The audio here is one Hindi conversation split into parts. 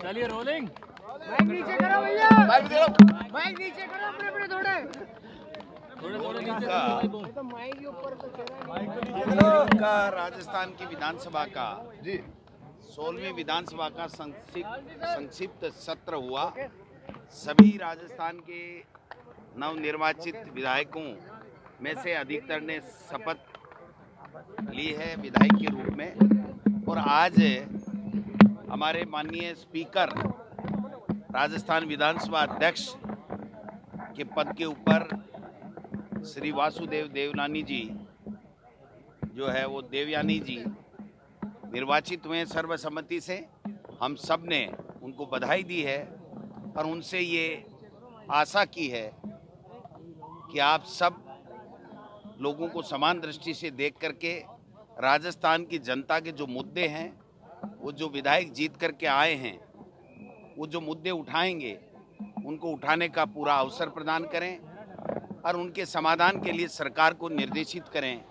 चलिए रोलिंग। माइक नीचे करो भैया, माइक नीचे करो अपने अपने थोड़े थोड़े नीचे तो माइक के ऊपर तो का राजस्थान की विधानसभा का 16वीं विधानसभा का संक्षिप्त सत्र हुआ। सभी राजस्थान के नवनिर्वाचित विधायकों में से अधिकतर ने शपथ ली है विधायक के रूप में, और आज हमारे माननीय स्पीकर राजस्थान विधानसभा अध्यक्ष के पद के ऊपर श्री वासुदेव देवनानी जी जो है वो देवयानी जी निर्वाचित हुए सर्वसम्मति से। हम सब ने उनको बधाई दी है और उनसे ये आशा की है कि आप सब लोगों को समान दृष्टि से देख करके राजस्थान की जनता के जो मुद्दे हैं, वो जो विधायक जीत करके आए हैं, वो जो मुद्दे उठाएंगे उनको उठाने का पूरा अवसर प्रदान करें और उनके समाधान के लिए सरकार को निर्देशित करें।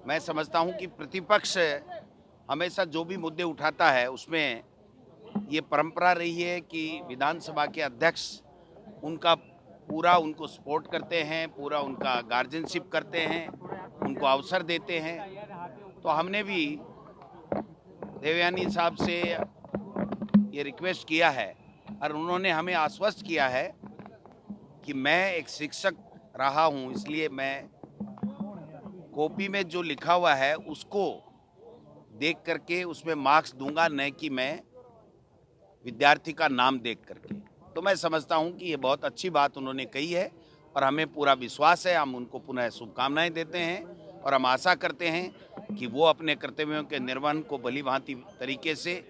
मैं समझता हूं कि प्रतिपक्ष हमेशा जो भी मुद्दे उठाता है उसमें ये परंपरा रही है कि विधानसभा के अध्यक्ष उनका पूरा उनको सपोर्ट करते हैं, पूरा उनका गार्जियनशिप करते हैं, उनको अवसर देते हैं। तो हमने भी देवयानी साहब से ये रिक्वेस्ट किया है और उन्होंने हमें आश्वस्त किया है कि मैं एक शिक्षक रहा हूं, इसलिए मैं कॉपी में जो लिखा हुआ है उसको देख करके उसमें मार्क्स दूंगा, न कि मैं विद्यार्थी का नाम देख करके। तो मैं समझता हूं कि ये बहुत अच्छी बात उन्होंने कही है और हमें पूरा विश्वास है। हम उनको पुनः शुभकामनाएं देते हैं और हम आशा करते हैं कि वो अपने कर्तव्यों के निर्वहन को भलीभांति तरीके से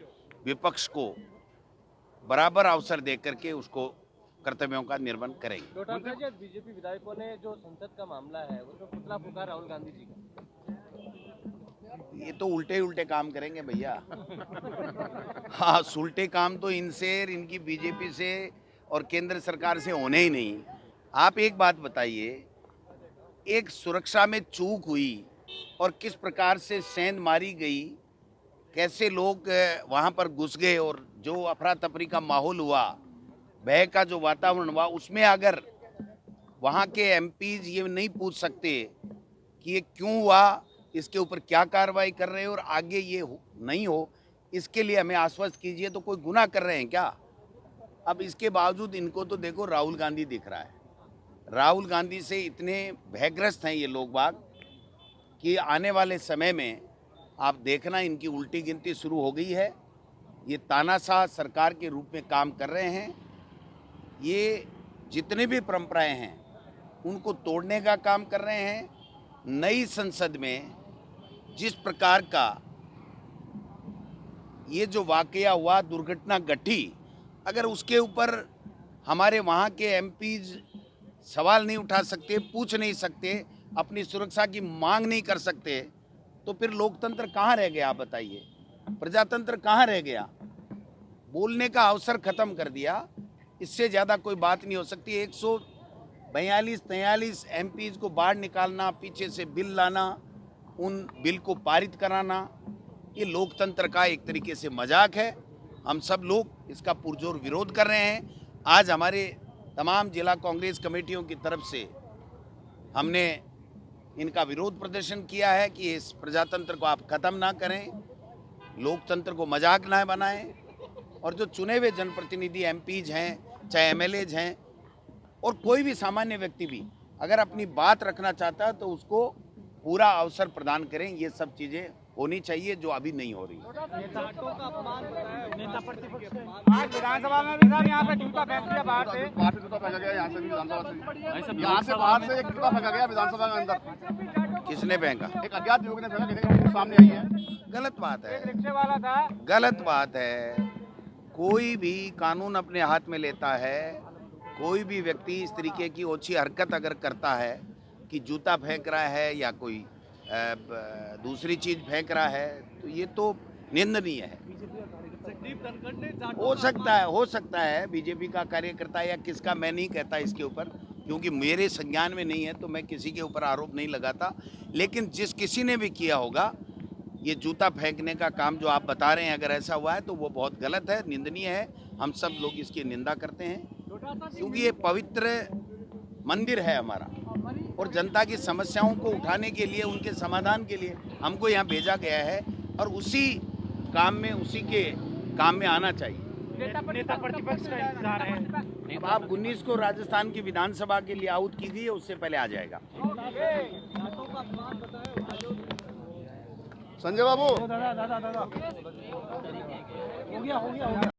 विपक्ष को बराबर अवसर दे करके उसको कर्तव्यों का निर्वहन करेंगे। बीजेपी विधायकों ने जो संसद का मामला है उसमें पुतला फूका राहुल गांधी जी का, ये तो उल्टे उल्टे काम करेंगे भैया। हाँ, उल्टे काम तो इनसे, इनकी बीजेपी से और केंद्र सरकार से होने ही नहीं। आप एक बात बताइए, एक सुरक्षा में चूक हुई और किस प्रकार से सेंध मारी गई, कैसे लोग वहाँ पर घुस गए और जो अफरा तफरी का माहौल हुआ, भय का जो वातावरण हुआ, उसमें अगर वहाँ के एमपीज ये नहीं पूछ सकते कि ये क्यों हुआ, इसके ऊपर क्या कार्रवाई कर रहे हो और आगे ये नहीं हो, इसके लिए हमें आश्वस्त कीजिए। तो कोई गुनाह कर रहे हैं क्या? अब इसके बावजूद इनको तो देखो राहुल गांधी दिख रहा है। राहुल गांधी से इतने भयग्रस्त हैं ये लोग बाग कि आने वाले समय में आप देखना इनकी उल्टी गिनती शुरू हो गई है। ये तानाशाह सरकार के रूप में काम कर रहे हैं। ये जितने भी परंपराएं हैं उनको तोड़ने का काम कर रहे हैं। नई संसद में जिस प्रकार का ये जो वाकया हुआ, दुर्घटना घटी, अगर उसके ऊपर हमारे वहाँ के एमपीज सवाल नहीं उठा सकते, पूछ नहीं सकते, अपनी सुरक्षा की मांग नहीं कर सकते, तो फिर लोकतंत्र कहाँ रह गया? आप बताइए, प्रजातंत्र कहाँ रह गया? बोलने का अवसर खत्म कर दिया। इससे ज़्यादा कोई बात नहीं हो सकती। 142-43 एमपीज को बाहर निकालना, पीछे से बिल लाना, उन बिल को पारित कराना, ये लोकतंत्र का एक तरीके से मजाक है। हम सब लोग इसका पुरजोर विरोध कर रहे हैं। आज हमारे तमाम जिला कांग्रेस कमेटियों की तरफ से हमने इनका विरोध प्रदर्शन किया है कि इस प्रजातंत्र को आप ख़त्म ना करें, लोकतंत्र को मजाक ना बनाएं, और जो चुने हुए जनप्रतिनिधि एमपीज हैं, चाहे एमएलएज हैं, और कोई भी सामान्य व्यक्ति भी अगर अपनी बात रखना चाहता है तो उसको पूरा अवसर प्रदान करें। ये सब चीज़ें होनी चाहिए जो अभी नहीं हो रही। आज विधानसभा में भी साहब यहाँ पे जूता फेंक दिया बाहर से जूता फेंका गया, यहाँ से भी विधानसभा से, यहाँ से बाहर से एक जूता फेंका गया विधानसभा के अंदर। किसने फेंका? एक अज्ञात युवक ने फेंका, किसी सामने आई है। गलत बात है, रिक्शे वाला था। गलत बात है। कोई भी कानून अपने हाथ में लेता है, कोई भी व्यक्ति इस तरीके की ओछी हरकत अगर करता है कि जूता फेंक रहा है या कोई दूसरी चीज़ फेंक रहा है, तो ये तो निंदनीय है। हो सकता है बीजेपी का कार्यकर्ता या किसका, मैं नहीं कहता इसके ऊपर, क्योंकि मेरे संज्ञान में नहीं है तो मैं किसी के ऊपर आरोप नहीं लगाता। लेकिन जिस किसी ने भी किया होगा ये जूता फेंकने का काम जो आप बता रहे हैं, अगर ऐसा हुआ है तो वो बहुत गलत है, निंदनीय है। हम सब लोग इसकी निंदा करते हैं, क्योंकि ये पवित्र मंदिर है हमारा, और जनता की समस्याओं को उठाने के लिए, उनके समाधान के लिए हमको यहाँ भेजा गया है, और उसी के काम में आना चाहिए। नेता प्रतिपक्ष का इंतजार है। अब आप 19 को राजस्थान की विधानसभा के लिए आउट की गई है, उससे पहले आ जाएगा। संजय बाबू दादा हो गया